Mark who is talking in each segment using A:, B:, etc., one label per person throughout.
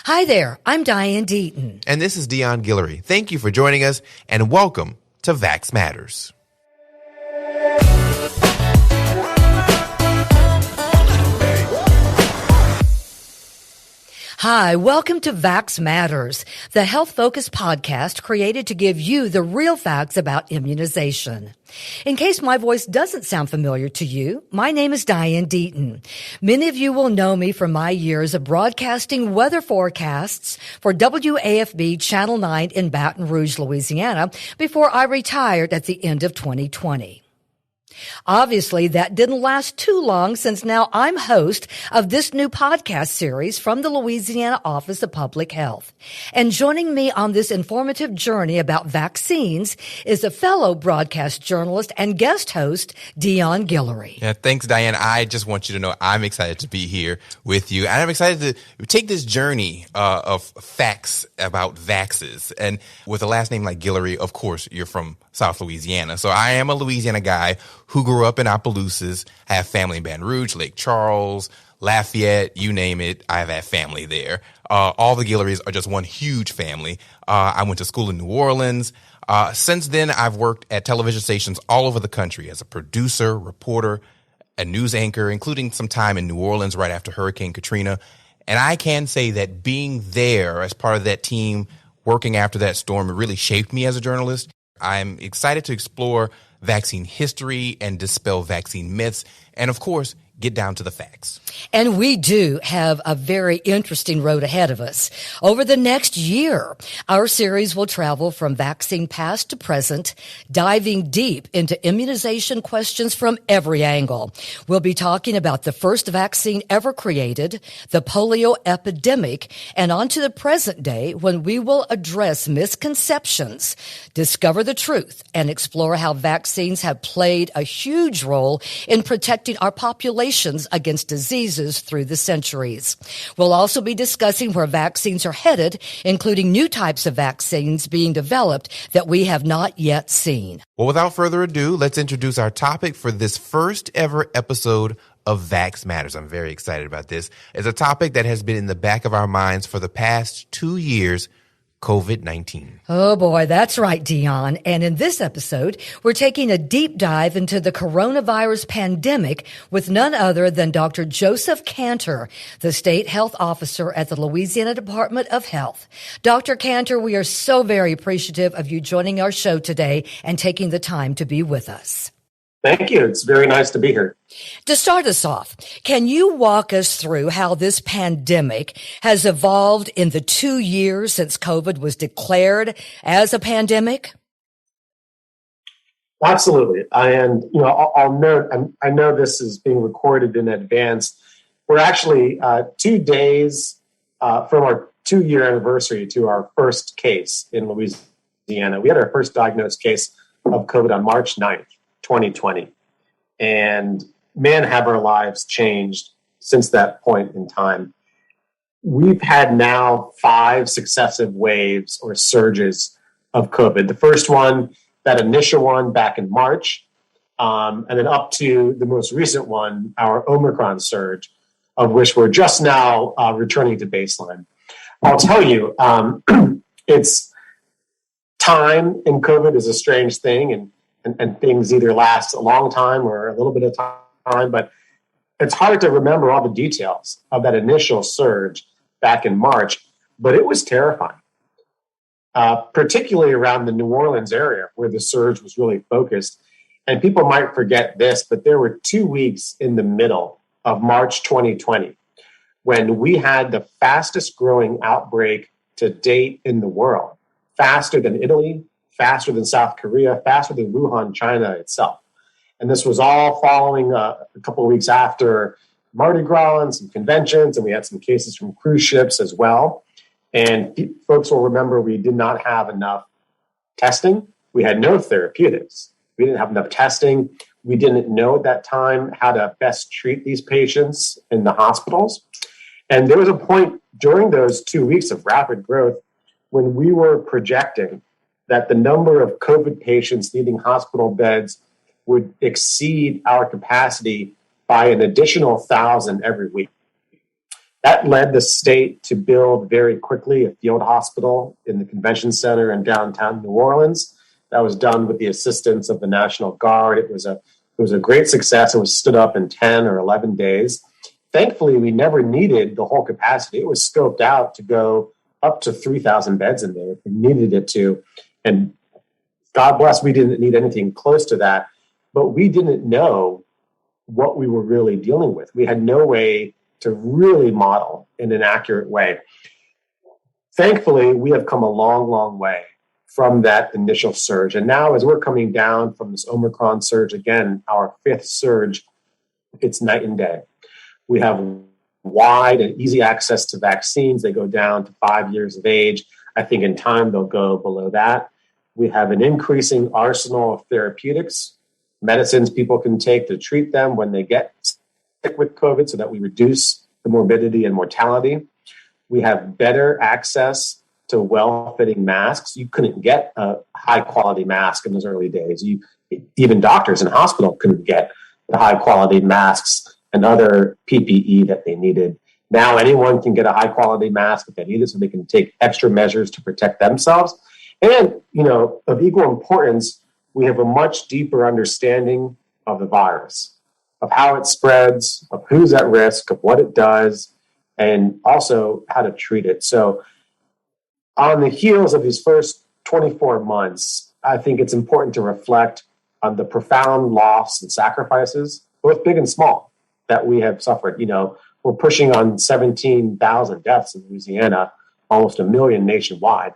A: Hi there, I'm Diane Deaton.
B: And this is Dion Guillory. Thank you for joining us and welcome to Vax Matters.
A: Hi, welcome to Vax Matters, the health-focused podcast created to give you the real facts about immunization. In case my voice doesn't sound familiar to you, my name is Diane Deaton. Many of you will know me from my years of broadcasting weather forecasts for WAFB Channel 9 in Baton Rouge, Louisiana, before I retired at the end of 2020. Obviously, that didn't last too long since now I'm host of this new podcast series from the Louisiana Office of Public Health. And joining me on this informative journey about vaccines is a fellow broadcast journalist and guest host, Dion Guillory.
B: Yeah, thanks, Diane. I just want you to know I'm excited to be here with you. And I'm excited to take this journey of facts about vaxes. And with a last name like Guillory, of course, you're from South Louisiana. So I am a Louisiana guy who grew up in Opelousas. I have family in Baton Rouge, Lake Charles, Lafayette, you name it. I have had family there. All the Guillorys are just one huge family. I went to school in New Orleans. Since then, I've worked at television stations all over the country as a producer, reporter, a news anchor, including some time in New Orleans right after Hurricane Katrina. And I can say that being there as part of that team, working after that storm, it really shaped me as a journalist. I'm excited to explore vaccine history and dispel vaccine myths, and of course, get down to the facts.
A: And we do have a very interesting road ahead of us. Over the next year, our series will travel from vaccine past to present, diving deep into immunization questions from every angle. We'll be talking about the first vaccine ever created, the polio epidemic, and on to the present day when we will address misconceptions, discover the truth, and explore how vaccines have played a huge role in protecting our population against diseases through the centuries. We'll also be discussing where vaccines are headed, including new types of vaccines being developed that we have not yet seen.
B: Well, without further ado, let's introduce our topic for this first ever episode of Vax Matters. I'm very excited about this. It's a topic that has been in the back of our minds for the past 2 years, COVID-19.
A: Oh boy, that's right, Dion. And in this episode, we're taking a deep dive into the coronavirus pandemic with none other than Dr. Joseph Kanter, the state health officer at the Louisiana Department of Health. Dr. Kanter, we are so very appreciative of you joining our show today and taking the time to be with us.
C: Thank you. It's very nice to be here.
A: To start us off, can you walk us through how this pandemic has evolved in the 2 years since COVID was declared as a pandemic?
C: Absolutely. And, I'll note, I know this is being recorded in advance. We're actually 2 days from our 2-year anniversary to our first case in Louisiana. We had our first diagnosed case of COVID on March 9th. 2020. And man, have our lives changed since that point in time. We've had now 5 successive waves or surges of COVID. The first one, that initial one back in March, and then up to the most recent one, our Omicron surge, of which we're just now returning to baseline. I'll tell you, it's time in COVID is a strange thing, and things either last a long time or a little bit of time, but it's hard to remember all the details of that initial surge back in March, but it was terrifying, particularly around the New Orleans area where the surge was really focused. And people might forget this, but there were 2 weeks in the middle of March 2020 when we had the fastest growing outbreak to date in the world, faster than Italy, faster than South Korea, faster than Wuhan, China itself. And this was all following a couple of weeks after Mardi Gras and some conventions, and we had some cases from cruise ships as well. And folks will remember we did not have enough testing. We had no therapeutics. We didn't have enough testing. We didn't know at that time how to best treat these patients in the hospitals. And there was a point during those 2 weeks of rapid growth when we were projecting that the number of COVID patients needing hospital beds would exceed our capacity by an additional 1,000 every week. That led the state to build very quickly a field hospital in the convention center in downtown New Orleans. That was done with the assistance of the National Guard. It was a great success. It was stood up in 10 or 11 days. Thankfully, we never needed the whole capacity. It was scoped out to go up to 3,000 beds in there if we needed it to. And God bless, we didn't need anything close to that. But we didn't know what we were really dealing with. We had no way to really model in an accurate way. Thankfully, we have come a long, long way from that initial surge. And now as we're coming down from this Omicron surge, again, our fifth surge, it's night and day. We have wide and easy access to vaccines. They go down to 5 years of age. I think in time they'll go below that. We have an increasing arsenal of therapeutics, medicines people can take to treat them when they get sick with COVID so that we reduce the morbidity and mortality. We have better access to well-fitting masks. You couldn't get a high-quality mask in those early days. Even doctors in hospital couldn't get the high-quality masks and other PPE that they needed. Now anyone can get a high-quality mask if they need it, so they can take extra measures to protect themselves. And, of equal importance, we have a much deeper understanding of the virus, of how it spreads, of who's at risk, of what it does, and also how to treat it. So on the heels of these first 24 months, I think it's important to reflect on the profound loss and sacrifices, both big and small, that we have suffered. We're pushing on 17,000 deaths in Louisiana, almost 1 million nationwide.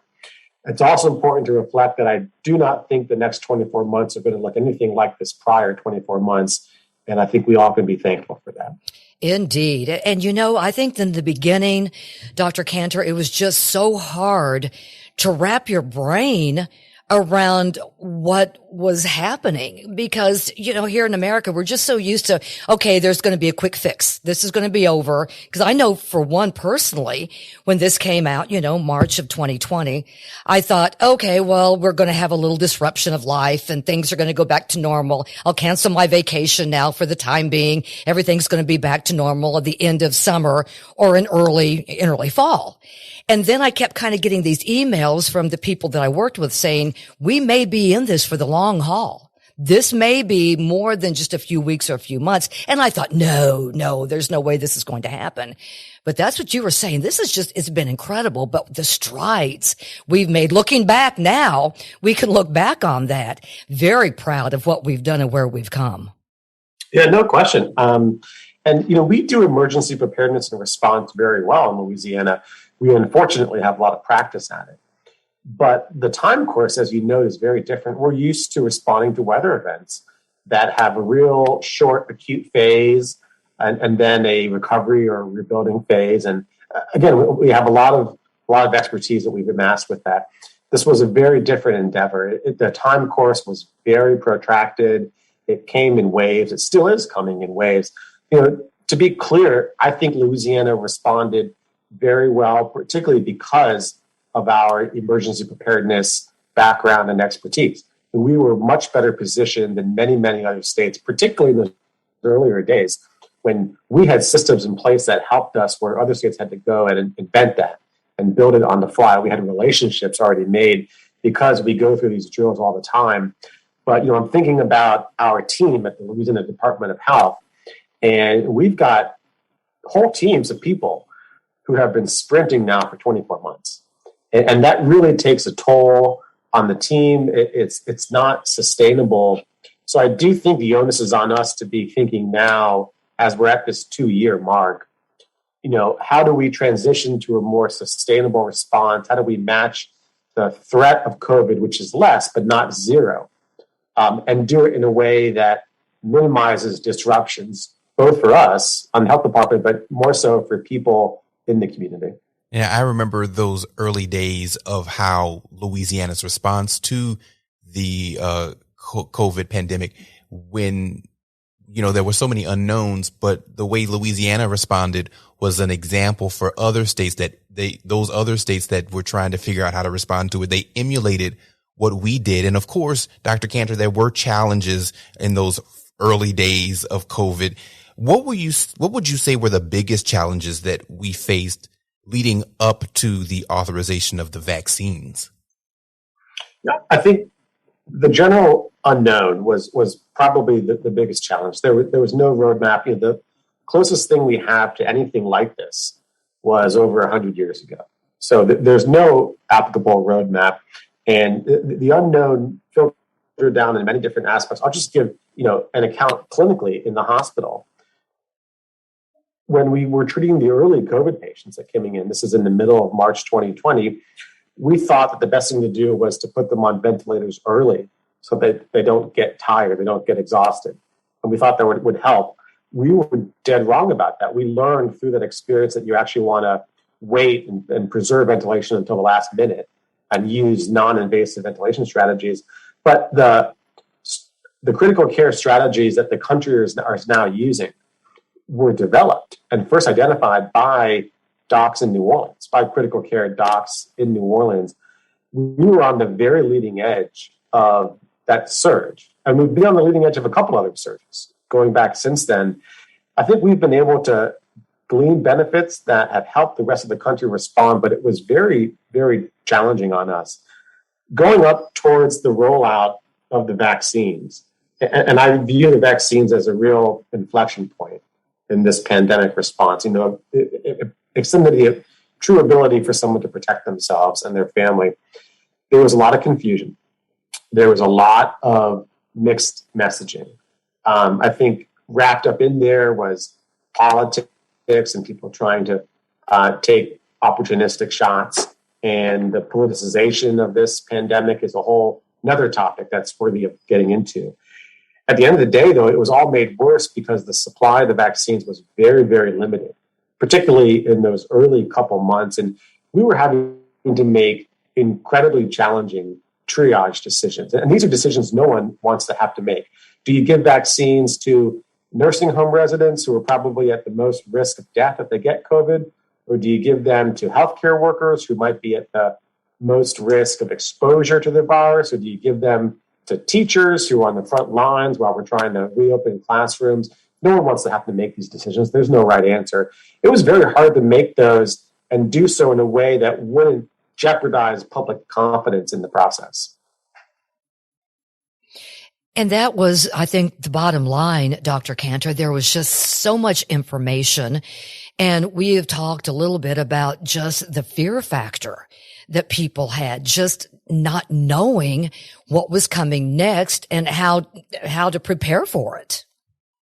C: It's also important to reflect that I do not think the next 24 months are going to look anything like this prior 24 months. And I think we all can be thankful for that.
A: Indeed. And I think in the beginning, Dr. Kanter, it was just so hard to wrap your brain around what was happening because, here in America, we're just so used to, okay, there's going to be a quick fix. This is going to be over. Because I know for one personally, when this came out, March of 2020, I thought, okay, well, we're going to have a little disruption of life and things are going to go back to normal. I'll cancel my vacation now for the time being. Everything's going to be back to normal at the end of summer or in early fall. And then I kept kind of getting these emails from the people that I worked with saying, we may be in this for the long haul. This may be more than just a few weeks or a few months. And I thought, no, there's no way this is going to happen. But that's what you were saying. It's been incredible. But the strides we've made, looking back now, we can look back on that. Very proud of what we've done and where we've come.
C: Yeah, no question. And we do emergency preparedness and response very well in Louisiana. We unfortunately have a lot of practice at it. But the time course, as you know, is very different. We're used to responding to weather events that have a real short acute phase and then a recovery or rebuilding phase. And again, we have a lot of expertise that we've amassed with that. This was a very different endeavor. The time course was very protracted. It came in waves. It still is coming in waves. To be clear, I think Louisiana responded very well, particularly because of our emergency preparedness background and expertise. And we were much better positioned than many, many other states, particularly in those earlier days when we had systems in place that helped us where other states had to go and invent that and build it on the fly. We had relationships already made because we go through these drills all the time. But, I'm thinking about our team at the Louisiana Department of Health, and we've got whole teams of people who have been sprinting now for 24 months. And that really takes a toll on the team. It's not sustainable. So I do think the onus is on us to be thinking now, as we're at this 2-year mark, how do we transition to a more sustainable response? How do we match the threat of COVID, which is less, but not zero, and do it in a way that minimizes disruptions, both for us on the health department, but more so for people in the community.
B: Yeah, I remember those early days of how Louisiana's response to the COVID pandemic when, there were so many unknowns, but the way Louisiana responded was an example for other states those other states that were trying to figure out how to respond to it. They emulated what we did. And of course, Dr. Kanter, there were challenges in those early days of COVID. What would you say were the biggest challenges that we faced leading up to the authorization of the vaccines?
C: Yeah, I think the general unknown was probably the biggest challenge. There was no roadmap. The closest thing we have to anything like this was over 100 years ago. So there's no applicable roadmap, and the unknown filtered down in many different aspects. I'll just give an account clinically in the hospital. When we were treating the early COVID patients that came in, this is in the middle of March 2020, we thought that the best thing to do was to put them on ventilators early so that they don't get tired, they don't get exhausted. And we thought that would help. We were dead wrong about that. We learned through that experience that you actually want to wait and preserve ventilation until the last minute and use non-invasive ventilation strategies. But the critical care strategies that the country is now using were developed and first identified by docs in New Orleans, by critical care docs in New Orleans. We were on the very leading edge of that surge. And we've been on the leading edge of a couple other surges going back since then. I think we've been able to glean benefits that have helped the rest of the country respond, but it was very, very challenging on us. Going up towards the rollout of the vaccines, and I view the vaccines as a real inflection point in this pandemic response. It extended the true ability for someone to protect themselves and their family. There was a lot of confusion. There was a lot of mixed messaging. I think wrapped up in there was politics and people trying to take opportunistic shots. And the politicization of this pandemic is another topic that's worthy of getting into. At the end of the day, though, it was all made worse because the supply of the vaccines was very, very limited, particularly in those early couple months. And we were having to make incredibly challenging triage decisions. And these are decisions no one wants to have to make. Do you give vaccines to nursing home residents who are probably at the most risk of death if they get COVID? Or do you give them to healthcare workers who might be at the most risk of exposure to the virus? Or do you give them to teachers who are on the front lines while we're trying to reopen classrooms? No one wants to have to make these decisions. There's no right answer. It was very hard to make those and do so in a way that wouldn't jeopardize public confidence in the process.
A: And that was, I think, the bottom line, Dr. Kanter. There was just so much information. And we have talked a little bit about just the fear factor that people had, just not knowing what was coming next and how to prepare for it.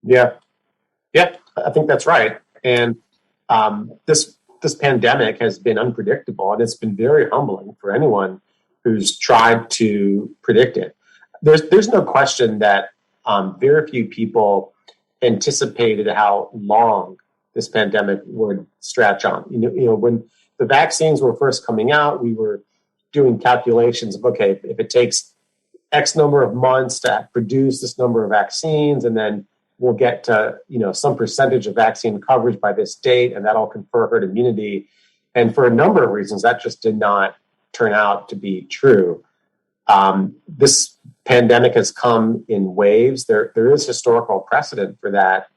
C: Yeah, I think that's right. And this pandemic has been unpredictable, and it's been very humbling for anyone who's tried to predict it. There's no question that very few people anticipated how long this pandemic would stretch on. When the vaccines were first coming out, we were doing calculations of, okay, if it takes X number of months to produce this number of vaccines, and then we'll get to, some percentage of vaccine coverage by this date, and that'll confer herd immunity. And for a number of reasons, that just did not turn out to be true. This pandemic has come in waves. There is historical precedent for that,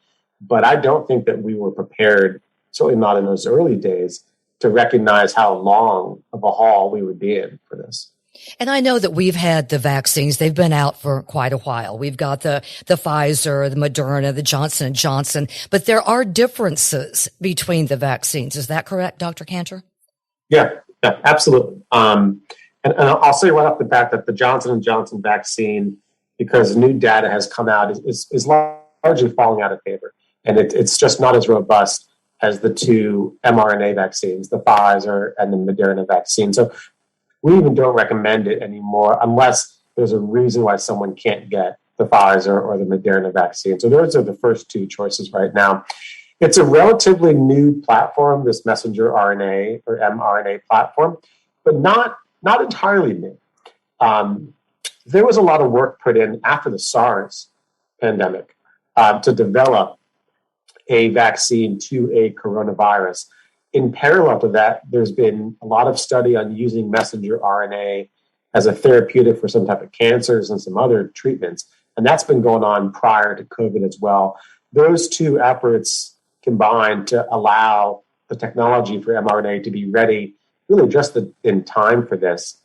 C: but I don't think that we were prepared, certainly not in those early days, to recognize how long of a haul we would be in for this.
A: And I know that we've had the vaccines. They've been out for quite a while. We've got the Pfizer, the Moderna, the Johnson & Johnson, but there are differences between the vaccines. Is that correct, Dr. Kanter?
C: Yeah, absolutely. And I'll say right off the bat that the Johnson & Johnson vaccine, because new data has come out, is largely falling out of favor. And it's just not as robust as the two mRNA vaccines, the Pfizer and the Moderna vaccine. So we even don't recommend it anymore unless there's a reason why someone can't get the Pfizer or the Moderna vaccine. So those are the first two choices right now. It's a relatively new platform, this messenger RNA or mRNA platform, but not entirely new. There was a lot of work put in after the SARS pandemic to develop a vaccine to a coronavirus. In parallel to that, there's been a lot of study on using messenger RNA as a therapeutic for some type of cancers and some other treatments. And that's been going on prior to COVID as well. those two efforts combined to allow the technology for mRNA to be ready really just in time for this.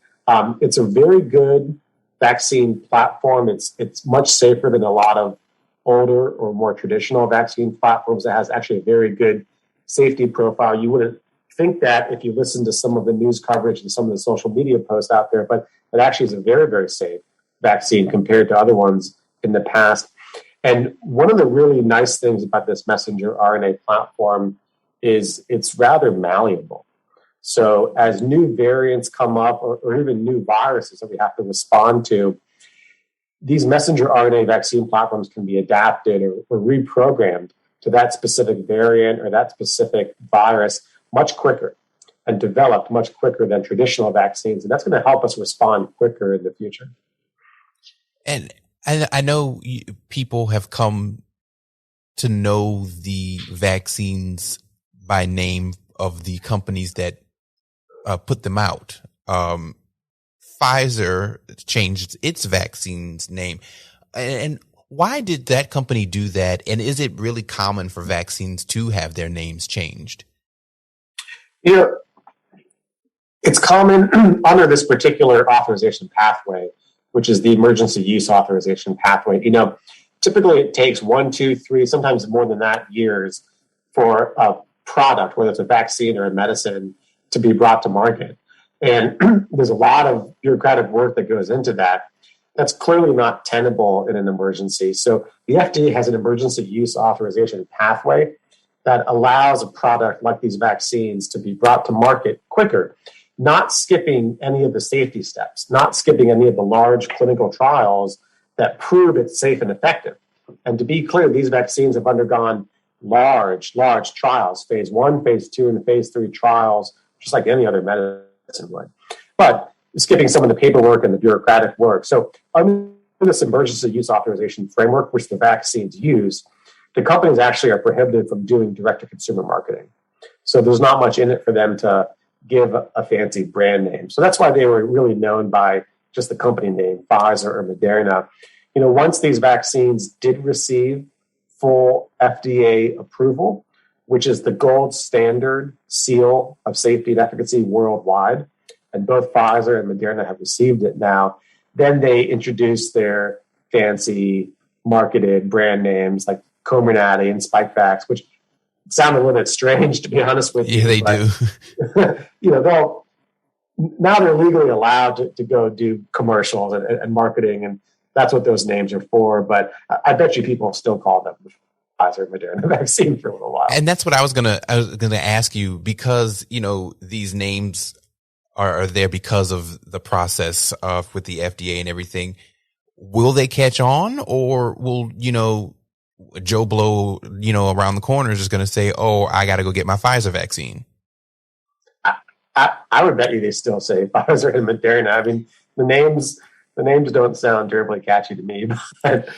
C: It's a very good vaccine platform. It's much safer than a lot of older or more traditional vaccine platforms. That has actually a very good safety profile. You wouldn't think that if you listen to some of the news coverage and some of the social media posts out there, but it actually is a very, very safe vaccine compared to other ones in the past. And one of the really nice things about this messenger RNA platform is it's rather malleable. So as new variants come up or even new viruses that we have to respond to, these messenger RNA vaccine platforms can be adapted or reprogrammed to that specific variant or that specific virus much quicker and developed much quicker than traditional vaccines. And that's going to help us respond quicker in the future.
B: And I know people have come to know the vaccines by name of the companies that put them out. Pfizer changed its vaccine's name. And why did that company do that? And is it really common for vaccines to have their names changed?
C: You know, it's common under this particular authorization pathway, which is the emergency use authorization pathway. You know, typically it takes 1, 2, 3, sometimes more than that years for a product, whether it's a vaccine or a medicine, to be brought to market. And there's a lot of bureaucratic work that goes into that. That's clearly not tenable in an emergency. So the FDA has an emergency use authorization pathway that allows a product like these vaccines to be brought to market quicker, not skipping any of the safety steps, not skipping any of the large clinical trials that prove it's safe and effective. And to be clear, these vaccines have undergone large trials, phase 1, phase 2, and phase 3 trials, just like any other medicine would. But skipping some of the paperwork and the bureaucratic work. So under this emergency use authorization framework, which the vaccines use, the companies actually are prohibited from doing direct-to-consumer marketing. So there's not much in it for them to give a fancy brand name. So that's why they were really known by just the company name, Pfizer or Moderna. You know, once these vaccines did receive full FDA approval, which is the gold standard seal of safety and efficacy worldwide, and both Pfizer and Moderna have received it now, then they introduced their fancy marketed brand names like Comirnaty and Spikevax, which sound a little bit strange, to be honest with you.
B: Yeah, they do.
C: You know, now they're legally allowed to go do commercials and marketing, and that's what those names are for. But I bet you people still call them Pfizer and Moderna vaccine for a little while.
B: And that's what I was gonna ask you, because you know these names are there because of the process with the FDA and everything. Will they catch on, or will Joe Blow, around the corner is just going to say, "Oh, I got to go get my Pfizer vaccine"?
C: I would bet you they still say Pfizer and Moderna. I mean, the names don't sound terribly catchy to me. But,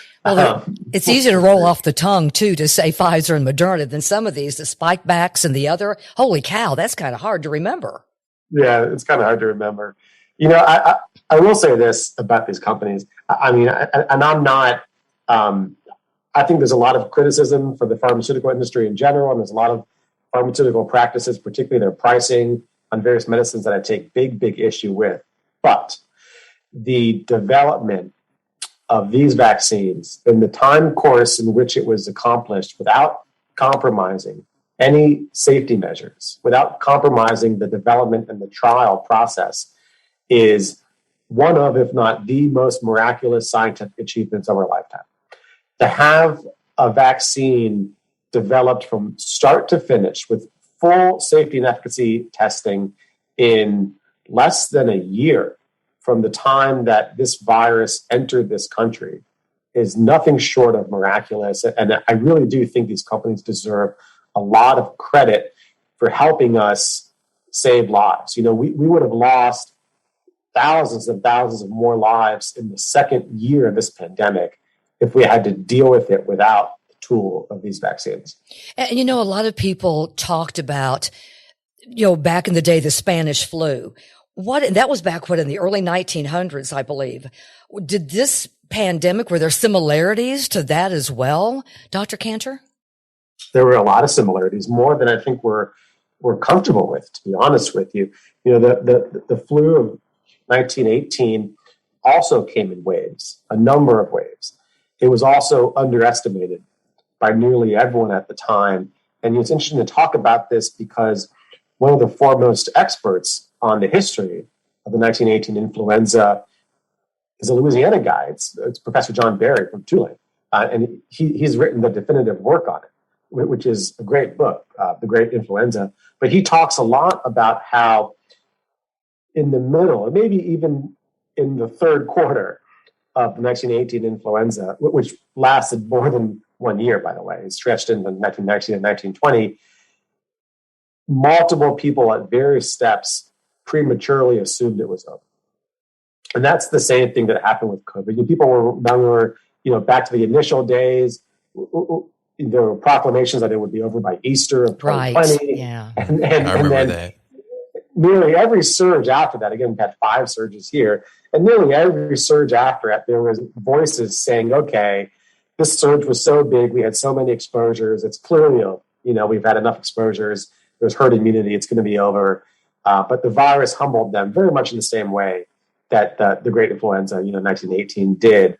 A: it's easy to roll off the tongue too to say Pfizer and Moderna than some of these, the Spikevax and the other. Holy cow, that's kind of hard to remember.
C: Yeah, it's kind of hard to remember. You know, I will say this about these companies. I mean, and I'm not. I think there's a lot of criticism for the pharmaceutical industry in general, and there's a lot of pharmaceutical practices, particularly their pricing on various medicines, that I take big issue with. But the development of these vaccines in the time course in which it was accomplished without compromising any safety measures, without compromising the development and the trial process, is one of, if not the most miraculous scientific achievements of our lifetime. To have a vaccine developed from start to finish with full safety and efficacy testing in less than a year from the time that this virus entered this country is nothing short of miraculous. And I really do think these companies deserve a lot of credit for helping us save lives. You know, we would have lost thousands and thousands of more lives in the second year of this pandemic if we had to deal with it without the tool of these vaccines.
A: And, a lot of people talked about, back in the day, the Spanish flu. That was back in the early 1900s, I believe. Did this pandemic, were there similarities to that as well, Dr. Kanter?
C: There were a lot of similarities, more than I think we're comfortable with, to be honest with you. You know, the flu of 1918 also came in waves, a number of waves. It was also underestimated by nearly everyone at the time. And it's interesting to talk about this because one of the foremost experts on the history of the 1918 influenza is a Louisiana guy. It's Professor John Barry from Tulane. And he's written the definitive work on it, which is a great book, The Great Influenza. But he talks a lot about how in the middle, or maybe even in the third quarter of the 1918 influenza, which lasted more than 1 year, by the way, it stretched into 1919 and 1920, multiple people at various steps prematurely assumed it was over. And that's the same thing that happened with COVID. People were, back to the initial days, there were proclamations that it would be over by Easter of 2020.
A: Right. Yeah.
C: And
B: I remember
C: then
B: that.
C: Nearly every surge after that, again, we've had 5 surges here, and nearly every surge after it, there was voices saying, okay, this surge was so big, we had so many exposures, it's clearly over. We've had enough exposures, there's herd immunity, it's going to be over. But the virus humbled them very much in the same way that the Great Influenza, 1918 did.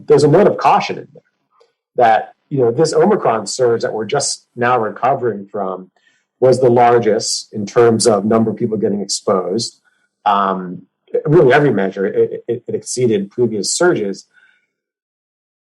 C: There's a note of caution in there that, this Omicron surge that we're just now recovering from was the largest in terms of number of people getting exposed. Really, every measure, it exceeded previous surges.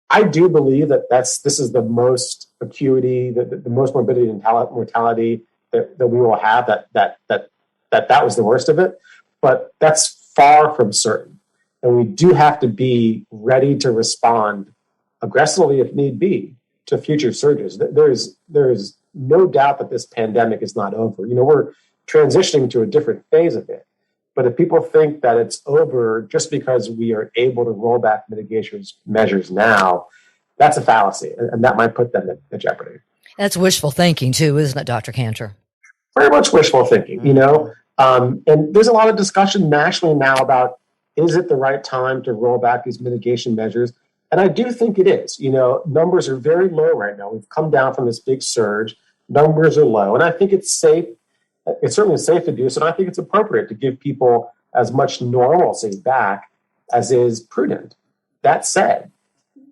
C: I do believe that this is the most acuity, the most morbidity and mortality that we will have. That was the worst of it, but that's far from certain, and we do have to be ready to respond aggressively if need be to future surges. There is no doubt that this pandemic is not over. We're transitioning to a different phase of it. But if people think that it's over just because we are able to roll back mitigation measures now, that's a fallacy, and that might put them at jeopardy.
A: That's wishful thinking too, isn't it, Dr. Kanter?
C: Very much wishful thinking, And there's a lot of discussion nationally now about, is it the right time to roll back these mitigation measures? And I do think it is. Numbers are very low right now. We've come down from this big surge. Numbers are low. And I think it's safe. It's certainly safe to do so. And I think it's appropriate to give people as much normalcy back as is prudent. That said,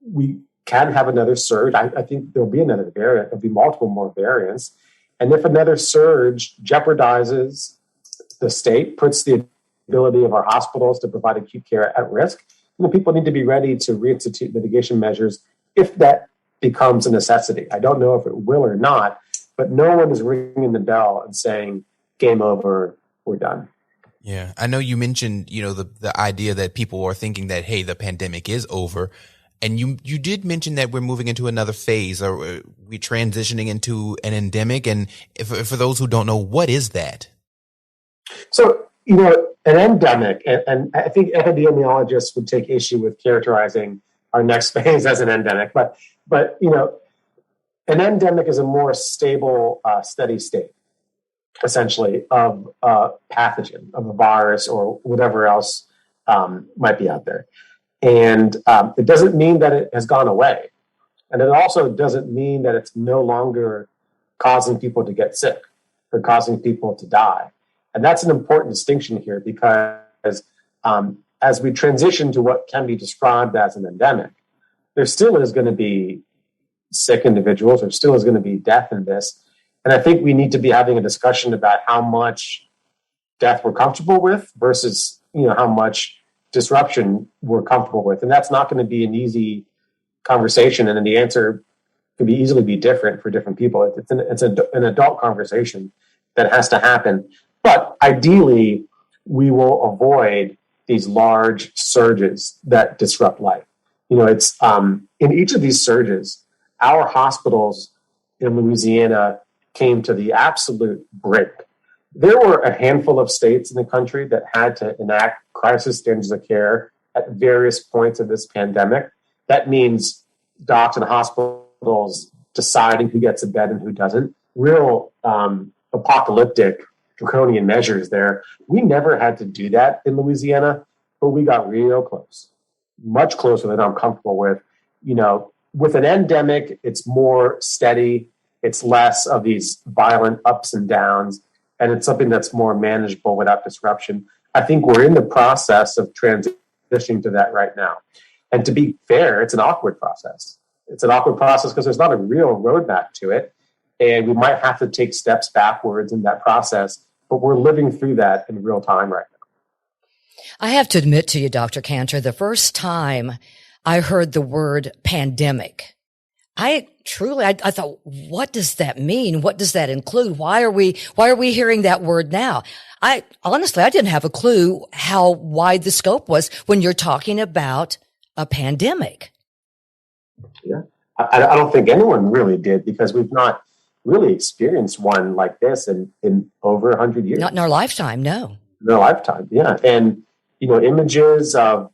C: we can have another surge. I think there'll be another variant. There'll be multiple more variants. And if another surge jeopardizes the state, puts the ability of our hospitals to provide acute care at risk, people need to be ready to reinstitute mitigation measures if that becomes a necessity. I don't know if it will or not, but no one is ringing the bell and saying, game over, we're done.
B: Yeah. I know you mentioned, the idea that people are thinking that, hey, the pandemic is over. And you did mention that we're moving into another phase, or we're transitioning into an endemic. And for those who don't know, what is that? So, an endemic, and I think epidemiologists would take issue with characterizing our next phase as an endemic, but an endemic is a more stable, steady state, essentially, of a pathogen, of a virus or whatever else might be out there. And it doesn't mean that it has gone away. And it also doesn't mean that it's no longer causing people to get sick or causing people to die. And that's an important distinction here because as we transition to what can be described as an endemic, there still is going to be sick individuals, there still is going to be death in this. And I think we need to be having a discussion about how much death we're comfortable with versus, how much disruption we're comfortable with. And that's not going to be an easy conversation. And then the answer can easily be different for different people. It's an adult conversation that has to happen. But ideally, we will avoid these large surges that disrupt life. It's in each of these surges, our hospitals in Louisiana came to the absolute brink. There were a handful of states in the country that had to enact crisis standards of care at various points of this pandemic. That means docs and hospitals deciding who gets a bed and who doesn't. Real apocalyptic
C: draconian measures there. We never had to do that in Louisiana, but we got real close, much closer than I'm comfortable with. With an endemic, it's more steady. It's less of these violent ups and downs, and it's something that's more manageable without disruption. I think we're in the process of transitioning to that right now. And to be fair, it's an awkward process. It's an awkward process because there's not a real roadmap to it. And we might have to take steps backwards in that process, but we're living through that in real time right now.
A: I have to admit to you, Dr. Kanter, the first time I heard the word pandemic, I thought, what does that mean? What does that include? Why are we hearing that word now? I didn't have a clue how wide the scope was when you're talking about a pandemic.
C: Yeah, I don't think anyone really did, because we've not really experienced one like this in over 100 years.
A: Not in our lifetime, no.
C: In our lifetime, yeah. And, images of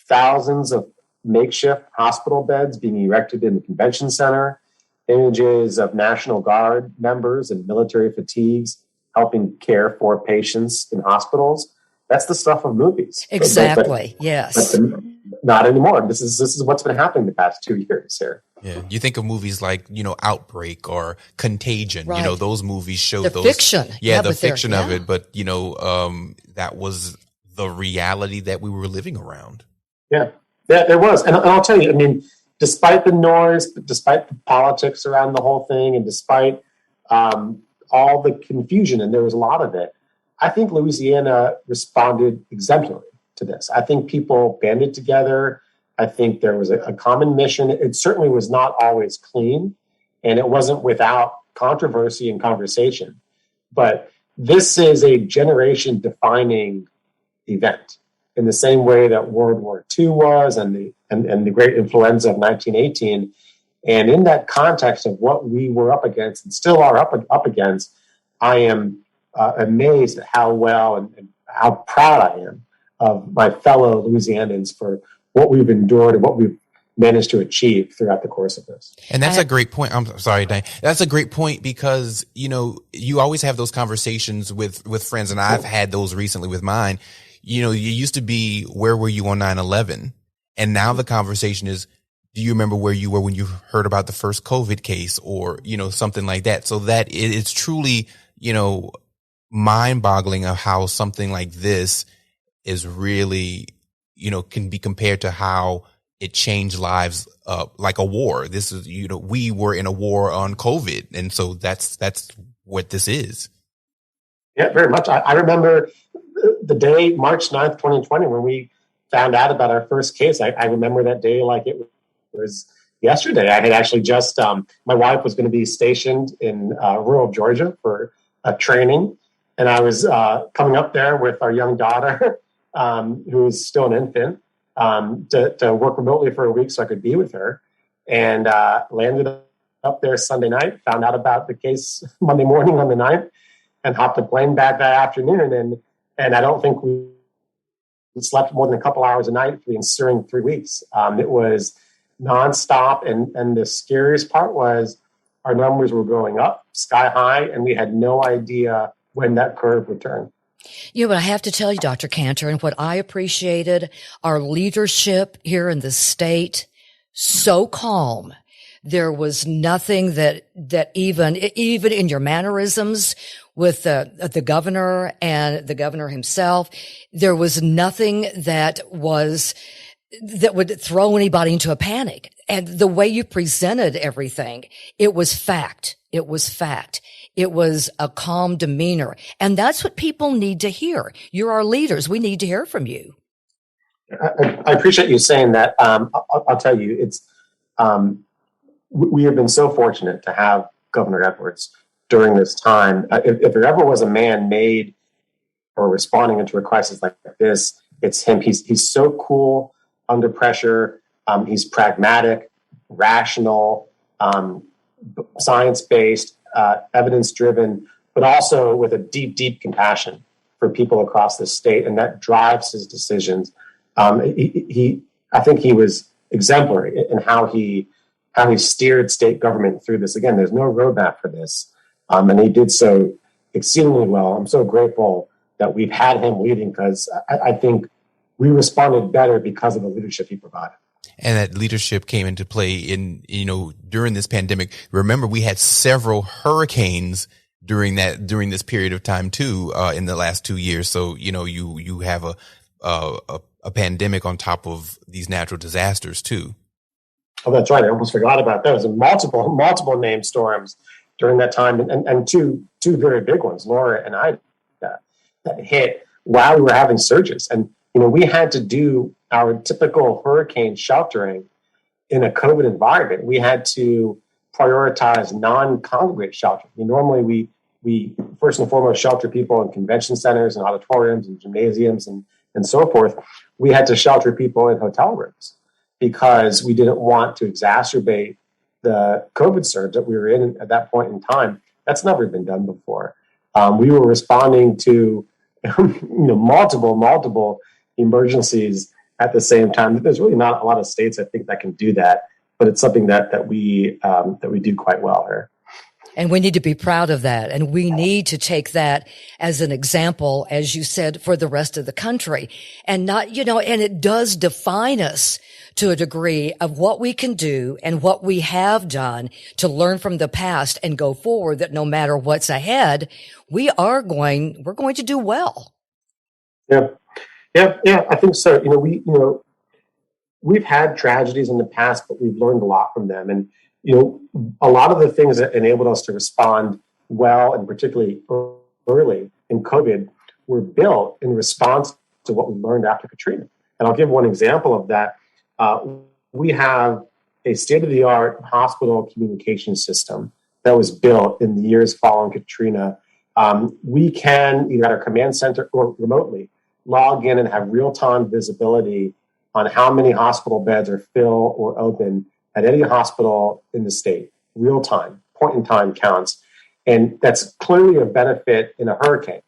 C: thousands of makeshift hospital beds being erected in the convention center, images of National Guard members in military fatigues helping care for patients in hospitals. That's the stuff of movies.
A: Exactly. Yes.
C: But not anymore. This is what's been happening the past 2 years here.
B: Yeah, you think of movies like Outbreak or Contagion.
A: Right.
B: Those movies show
A: the
B: those
A: fiction.
B: Yeah, the fiction of it. But that was the reality that we were living around.
C: Yeah, there was, and I'll tell you. I mean, despite the noise, despite the politics around the whole thing, and despite all the confusion, and there was a lot of it, I think Louisiana responded exemplary to this. I think people banded together. I think there was a common mission. It certainly was not always clean, and it wasn't without controversy and conversation. But this is a generation-defining event in the same way that World War II was, and the great influenza of 1918. And in that context of what we were up against and still are up against, I am amazed at how well and how proud I am of my fellow Louisianans for what we've endured and what we've managed to achieve throughout the course of this.
B: And that's a great point. I'm sorry, Diane. That's a great point because, you always have those conversations with friends, and I've had those recently with mine. You used to be, where were you on 9/11? And now the conversation is, do you remember where you were when you heard about the first COVID case, or, something like that? So that it's truly, mind-boggling of how something like this is really, can be compared to how it changed lives, like a war. This is, we were in a war on COVID. And so that's what this is.
C: Yeah, very much. I remember the day, March 9th, 2020, when we found out about our first case. I remember that day like it was yesterday. I had actually just, my wife was going to be stationed in rural Georgia for a training. And I was coming up there with our young daughter, who is still an infant, to work remotely for a week so I could be with her. And landed up there Sunday night, found out about the case Monday morning on the 9th, and hopped a plane back that afternoon. And I don't think we slept more than a couple hours a night for the ensuing 3 weeks. It was nonstop. And the scariest part was our numbers were going up sky high, and we had no idea when that curve would turn.
A: But I have to tell you, Dr. Kanter, and what I appreciated, our leadership here in the state, so calm. There was nothing that even in your mannerisms with the governor and the governor himself, there was nothing that would throw anybody into a panic. And the way you presented everything, it was fact. It was fact. It was a calm demeanor. And that's what people need to hear. You're our leaders. We need to hear from you.
C: I appreciate you saying that. I'll tell you, it's we have been so fortunate to have Governor Edwards during this time. If there ever was a man made for responding into a crisis like this, it's him. He's so cool under pressure. He's pragmatic, rational, science-based, evidence-driven, but also with a deep, deep compassion for people across the state, and that drives his decisions. I think he was exemplary in how he steered state government through this. Again, there's no roadmap for this, and he did so exceedingly well. I'm so grateful that we've had him leading, because I think we responded better because of the leadership he provided.
B: And that leadership came into play during this pandemic. Remember, we had several hurricanes during this period of time too, in the last 2 years. So, you have a pandemic on top of these natural disasters too.
C: Oh, that's right. I almost forgot about those. And multiple named storms during that time, and two very big ones, Laura and Ida, that hit while we were having surges. And we had to do our typical hurricane sheltering in a COVID environment. We had to prioritize non-congregate shelter. Normally we first and foremost shelter people in convention centers and auditoriums and gymnasiums and so forth. We had to shelter people in hotel rooms because we didn't want to exacerbate the COVID surge that we were in at that point in time. That's never been done before. We were responding to multiple emergencies at the same time. There's really not a lot of states, I think, that can do that, but it's something that we do quite well here.
A: And we need to be proud of that. And we need to take that as an example, as you said, for the rest of the country. And and it does define us to a degree of what we can do and what we have done to learn from the past and go forward, that no matter what's ahead, we're going to do well.
C: Yeah. I think so. We've had tragedies in the past, but we've learned a lot from them. And, a lot of the things that enabled us to respond well, and particularly early in COVID, were built in response to what we learned after Katrina. And I'll give one example of that. We have a state-of-the-art hospital communication system that was built in the years following Katrina. We can, either at our command center or remotely, log in and have real-time visibility on how many hospital beds are filled or open at any hospital in the state. Real-time, point-in-time counts. And that's clearly a benefit in a hurricane,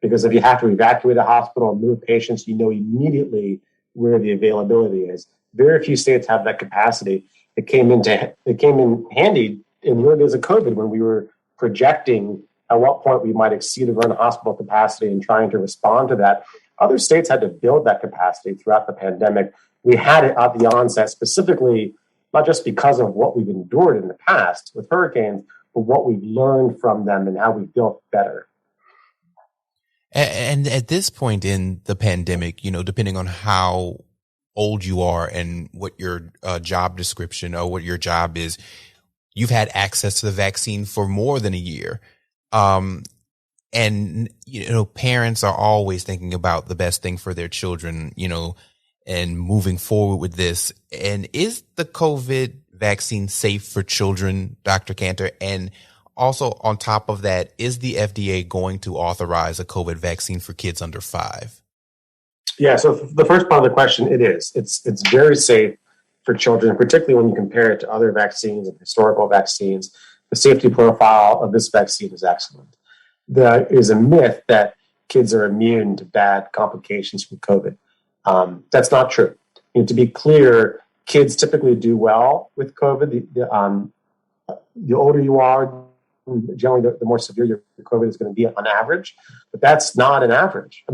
C: because if you have to evacuate a hospital and move patients, you know immediately where the availability is. Very few states have that capacity. It came in handy in the early days of COVID, when we were projecting at what point we might exceed our own hospital capacity and trying to respond to that. Other states had to build that capacity throughout the pandemic. We had it at the onset, specifically, not just because of what we've endured in the past with hurricanes, but what we've learned from them and how we built better.
B: And at this point in the pandemic, depending on how old you are and what your job description or what your job is, you've had access to the vaccine for more than a year. And, parents are always thinking about the best thing for their children, and moving forward with this. And is the COVID vaccine safe for children, Dr. Kanter? And also on top of that, is the FDA going to authorize a COVID vaccine for kids under 5?
C: Yeah, so the first part of the question, it is. It's very safe for children, particularly when you compare it to other vaccines and historical vaccines. The safety profile of this vaccine is excellent. There is a myth that kids are immune to bad complications from COVID. That's not true. To be clear, kids typically do well with COVID. The older you are, generally the more severe your COVID is going to be on average. But that's not an average.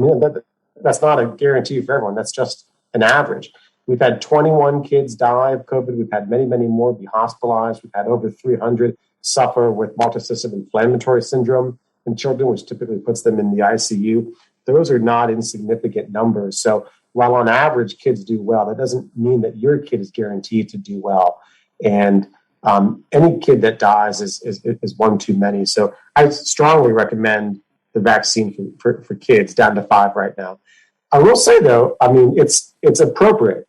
C: That's not a guarantee for everyone. That's just an average. We've had 21 kids die of COVID. We've had many, many more be hospitalized. We've had over 300 suffer with multisystem inflammatory syndrome in children, which typically puts them in the ICU. Those are not insignificant numbers. So while on average kids do well, that doesn't mean that your kid is guaranteed to do well. And any kid that dies is one too many. So I strongly recommend the vaccine for kids down to 5 right now. I will say, though, it's appropriate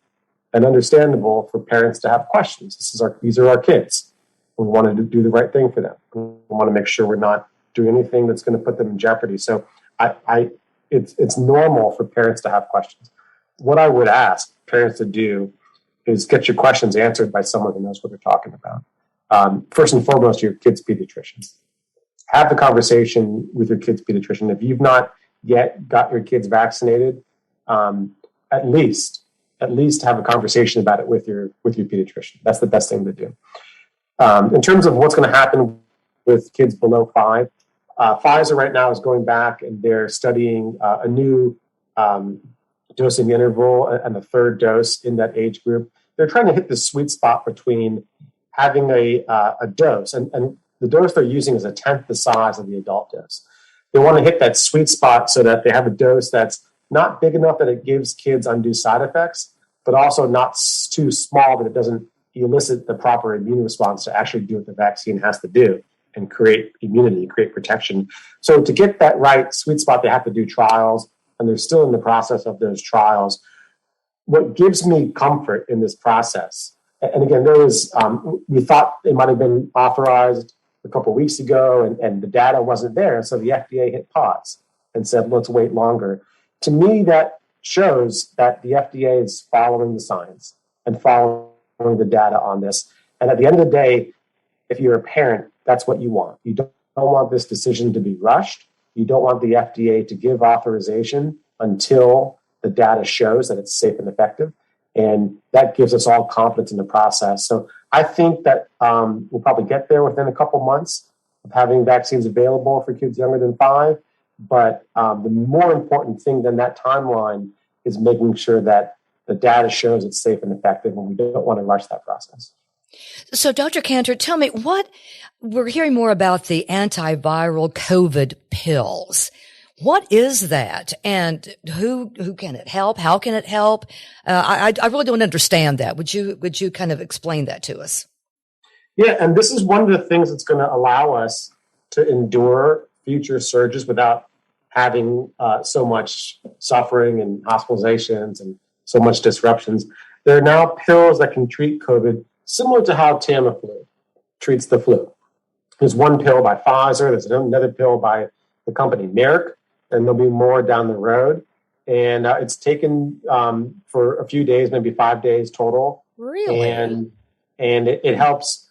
C: and understandable for parents to have questions. These are our kids. We want to do the right thing for them. We want to make sure we're not doing anything that's going to put them in jeopardy. So it's normal for parents to have questions. What I would ask parents to do is get your questions answered by someone who knows what they're talking about. First and foremost, your kid's pediatrician. Have the conversation with your kid's pediatrician. If you've not yet got your kids vaccinated, at least have a conversation about it with your pediatrician. That's the best thing to do. In terms of what's going to happen with kids below 5, Pfizer right now is going back and they're studying a new dosing interval and the third dose in that age group. They're trying to hit the sweet spot between having a dose, and the dose they're using is a tenth the size of the adult dose. They want to hit that sweet spot so that they have a dose that's not big enough that it gives kids undue side effects, but also not too small that it doesn't elicit the proper immune response to actually do what the vaccine has to do and create immunity, create protection. So to get that right sweet spot, they have to do trials, and they're still in the process of those trials. What gives me comfort in this process, and again, there was, we thought it might have been authorized a couple of weeks ago, and the data wasn't there, so the FDA hit pause and said, let's wait longer. To me, that shows that the FDA is following the science and following the data on this. And at the end of the day, if you're a parent, that's what you want. You don't want this decision to be rushed. You don't want the FDA to give authorization until the data shows that it's safe and effective. And that gives us all confidence in the process. So I think that we'll probably get there within a couple months of having vaccines available for kids younger than 5. But the more important thing than that timeline is making sure that the data shows it's safe and effective, and we don't want to rush that process.
A: So, Dr. Kanter, tell me we're hearing more about the antiviral COVID pills. What is that, and who can it help? How can it help? I really don't understand that. Would you kind of explain that to us?
C: Yeah, and this is one of the things that's going to allow us to endure future surges without having so much suffering and hospitalizations and so much disruptions. There are now pills that can treat COVID similar to how Tamiflu treats the flu. There's one pill by Pfizer. There's another pill by the company Merck, and there'll be more down the road. And it's taken for a few days, maybe 5 days total.
A: Really?
C: And it helps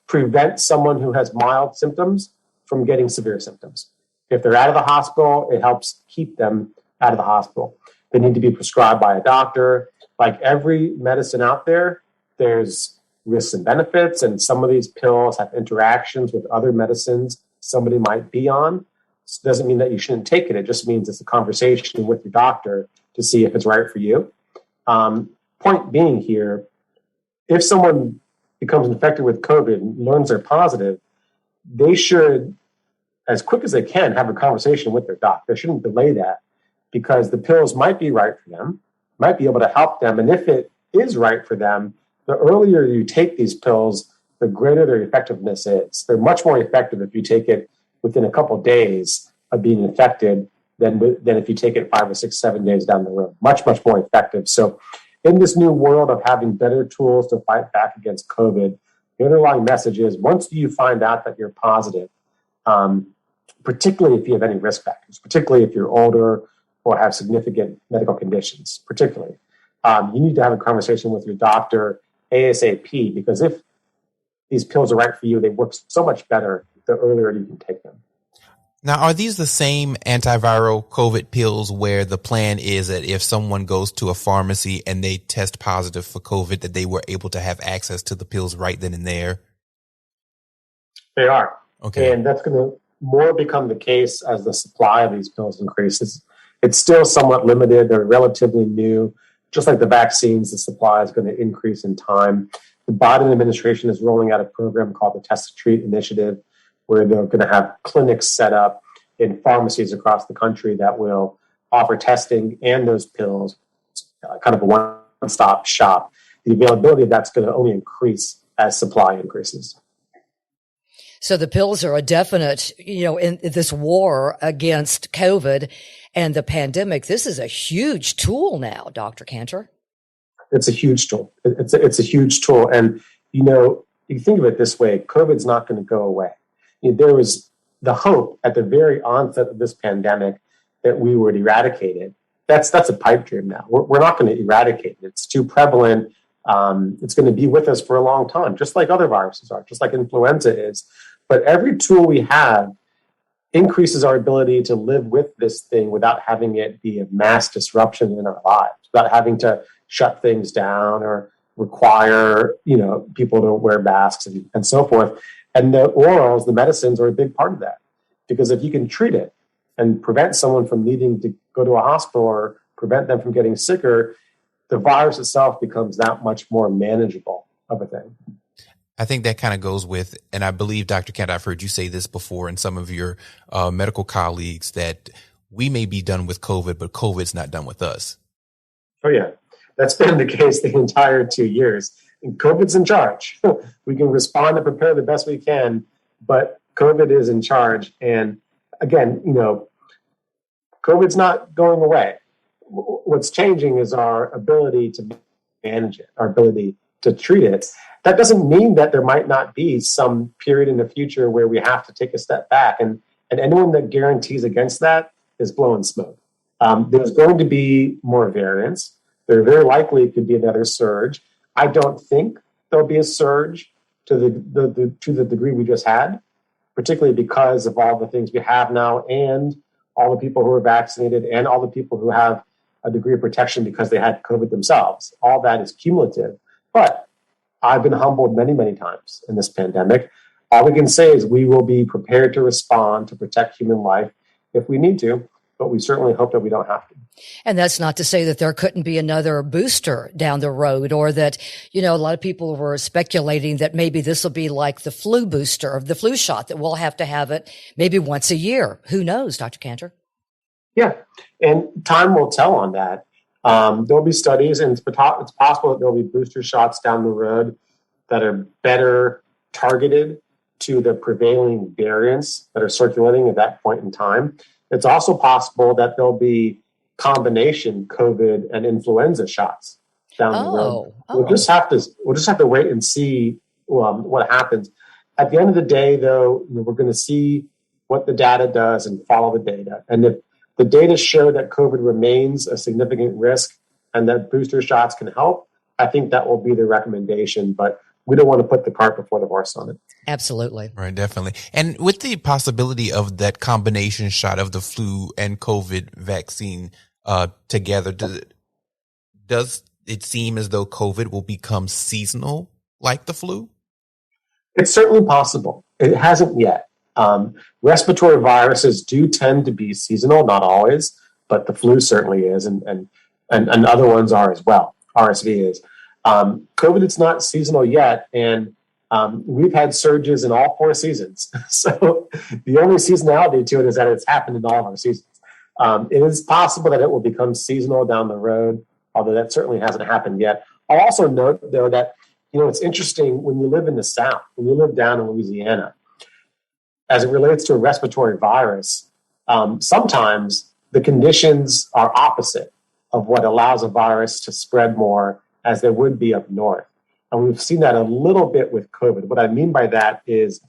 C: prevent someone who has mild symptoms from getting severe symptoms. If they're out of the hospital, it helps keep them out of the hospital. They need to be prescribed by a doctor. Like every medicine out there, there's risks and benefits, and some of these pills have interactions with other medicines somebody might be on. It doesn't mean that you shouldn't take it. It just means it's a conversation with your doctor to see if it's right for you. Point being here, if someone becomes infected with COVID and learns they're positive, they should, as quick as they can, have a conversation with their doc. They shouldn't delay that, because the pills might be right for them, might be able to help them. And if it is right for them, the earlier you take these pills, the greater their effectiveness is. They're much more effective if you take it within a couple of days of being infected than if you take it 5 or 6, 7 days down the road. Much, much more effective. So in this new world of having better tools to fight back against COVID, the underlying message is once you find out that you're positive, particularly if you have any risk factors, particularly if you're older or have significant medical conditions, particularly, you need to have a conversation with your doctor ASAP, because if these pills are right for you, they work so much better the earlier you can take them.
B: Now, are these the same antiviral COVID pills where the plan is that if someone goes to a pharmacy and they test positive for COVID, that they were able to have access to the pills right then and there?
C: They are.
B: Okay.
C: And that's going to more become the case as the supply of these pills increases. It's still somewhat limited. They're relatively new. Just like the vaccines, the supply is going to increase in time. The Biden administration is rolling out a program called the Test to Treat Initiative, where they're going to have clinics set up in pharmacies across the country that will offer testing and those pills, kind of a one-stop shop. The availability of that's going to only increase as supply increases.
A: So the pills are a definite, in this war against COVID and the pandemic. This is a huge tool now, Dr. Kanter.
C: It's a huge tool. It's a huge tool. And, you think of it this way, COVID's not going to go away. There was the hope at the very onset of this pandemic that we would eradicate it. That's a pipe dream now. We're not going to eradicate it. It's too prevalent. It's going to be with us for a long time, just like other viruses are, just like influenza is. But every tool we have increases our ability to live with this thing without having it be a mass disruption in our lives, without having to shut things down or require, people to wear masks and so forth. And the orals, the medicines, are a big part of that. Because if you can treat it and prevent someone from needing to go to a hospital or prevent them from getting sicker, the virus itself becomes that much more manageable of a thing.
B: I think that kind of goes with, and I believe, Dr. Kanter, I've heard you say this before and some of your medical colleagues, that we may be done with COVID, but COVID's not done with us.
C: Oh, yeah. That's been the case the entire 2 years. And COVID's in charge. We can respond and prepare the best we can, but COVID is in charge. And again, COVID's not going away. What's changing is our ability to manage it, our ability to treat it. That doesn't mean that there might not be some period in the future where we have to take a step back. And anyone that guarantees against that is blowing smoke. There's going to be more variants. There very likely could be another surge. I don't think there'll be a surge to the degree we just had, particularly because of all the things we have now and all the people who are vaccinated and all the people who have a degree of protection because they had COVID themselves. All that is cumulative. But I've been humbled many, many times in this pandemic. All we can say is we will be prepared to respond to protect human life if we need to, but we certainly hope that we don't have to.
A: And that's not to say that there couldn't be another booster down the road, or that, a lot of people were speculating that maybe this will be like the flu booster or the flu shot, that we'll have to have it maybe once a year. Who knows, Dr. Kanter?
C: Yeah, and time will tell on that. There'll be studies, and it's possible that there'll be booster shots down the road that are better targeted to the prevailing variants that are circulating at that point in time. It's also possible that there'll be combination COVID and influenza shots down the road. We'll just have to wait and see what happens. At the end of the day, though, we're going to see what the data does and follow the data. And if the data show that COVID remains a significant risk and that booster shots can help, I think that will be the recommendation. But we don't want to put the cart before the horse on it.
A: Absolutely.
B: Right, definitely. And with the possibility of that combination shot of the flu and COVID vaccine together, does it seem as though COVID will become seasonal like the flu?
C: It's certainly possible. It hasn't yet. Respiratory viruses do tend to be seasonal, not always, but the flu certainly is, and other ones are as well. RSV is. COVID, it's not seasonal yet, and we've had surges in all 4 seasons. So the only seasonality to it is that it's happened in all of our seasons. It is possible that it will become seasonal down the road, although that certainly hasn't happened yet. I'll also note, though, that it's interesting when you live in the South, when you live down in Louisiana, as it relates to a respiratory virus, sometimes the conditions are opposite of what allows a virus to spread more as there would be up north. And we've seen that a little bit with COVID. What I mean by that is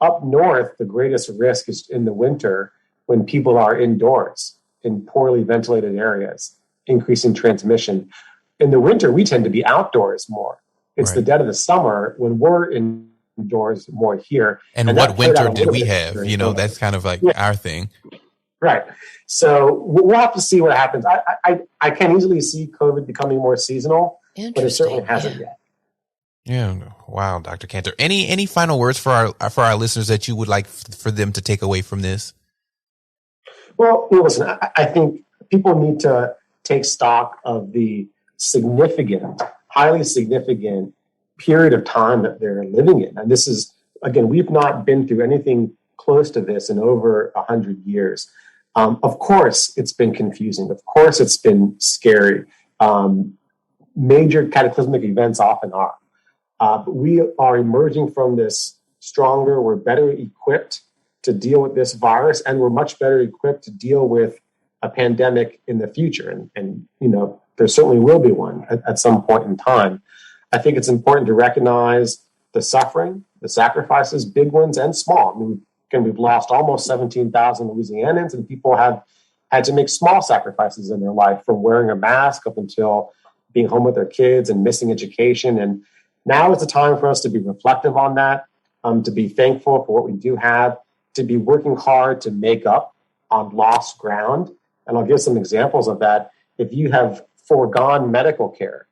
C: up north, the greatest risk is in the winter when people are indoors in poorly ventilated areas, increasing transmission. In the winter, we tend to be outdoors more. It's the dead of the summer when we're indoors more here.
B: And what winter did we have? That's kind of like our thing.
C: Right. So we'll have to see what happens. I can easily see COVID becoming more seasonal, but it certainly hasn't yet.
B: Yeah. Wow, Dr. Kanter. Any final words for our listeners that you would like for them to take away from this?
C: Well, listen, I think people need to take stock of the significant, highly significant period of time that they're living in. And this is, again, we've not been through anything close to this in over 100 years. Of course, it's been confusing. Of course, it's been scary. Major cataclysmic events often are. But we are emerging from this stronger. We're better equipped to deal with this virus, and we're much better equipped to deal with a pandemic in the future. And there certainly will be one at some point in time. I think it's important to recognize the suffering, the sacrifices, big ones and small. I mean, we've lost almost 17,000 Louisianans, and people have had to make small sacrifices in their life, from wearing a mask up until being home with their kids and missing education. And now is the time for us to be reflective on that, to be thankful for what we do have, to be working hard to make up on lost ground. And I'll give some examples of that. If you have foregone medical care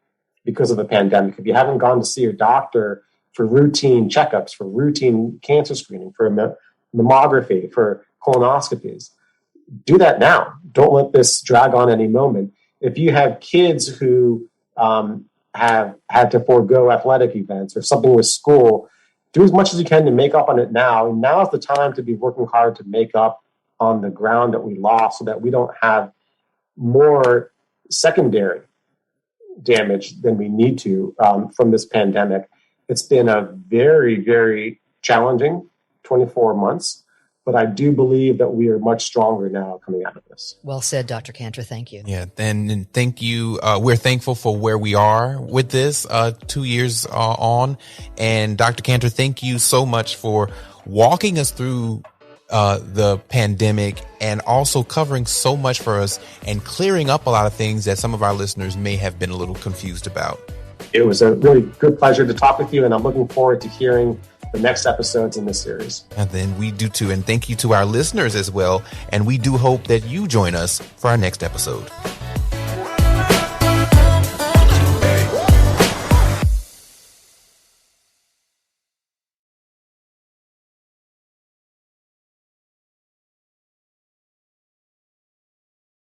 C: because of a pandemic, if you haven't gone to see your doctor for routine checkups, for routine cancer screening, for mammography, for colonoscopies. Do that now. Don't let this drag on any moment. If you have kids who have had to forego athletic events or something with school, do as much as you can to make up on it now. And now is the time to be working hard to make up on the ground that we lost so that we don't have more secondary damage than we need to from this pandemic. It's been a very, very challenging 24 months, but I do believe that we are much stronger now coming out of this.
A: Well said, Dr. Kanter. Thank you.
B: Yeah, and thank you. We're thankful for where we are with this 2 years on. And Dr. Kanter, thank you so much for walking us through the pandemic and also covering so much for us and clearing up a lot of things that some of our listeners may have been a little confused about.
C: It was a really good pleasure to talk with you, and I'm looking forward to hearing the next episodes in this series.
B: And then we do too. And thank you to our listeners as well. And we do hope that you join us for our next episode.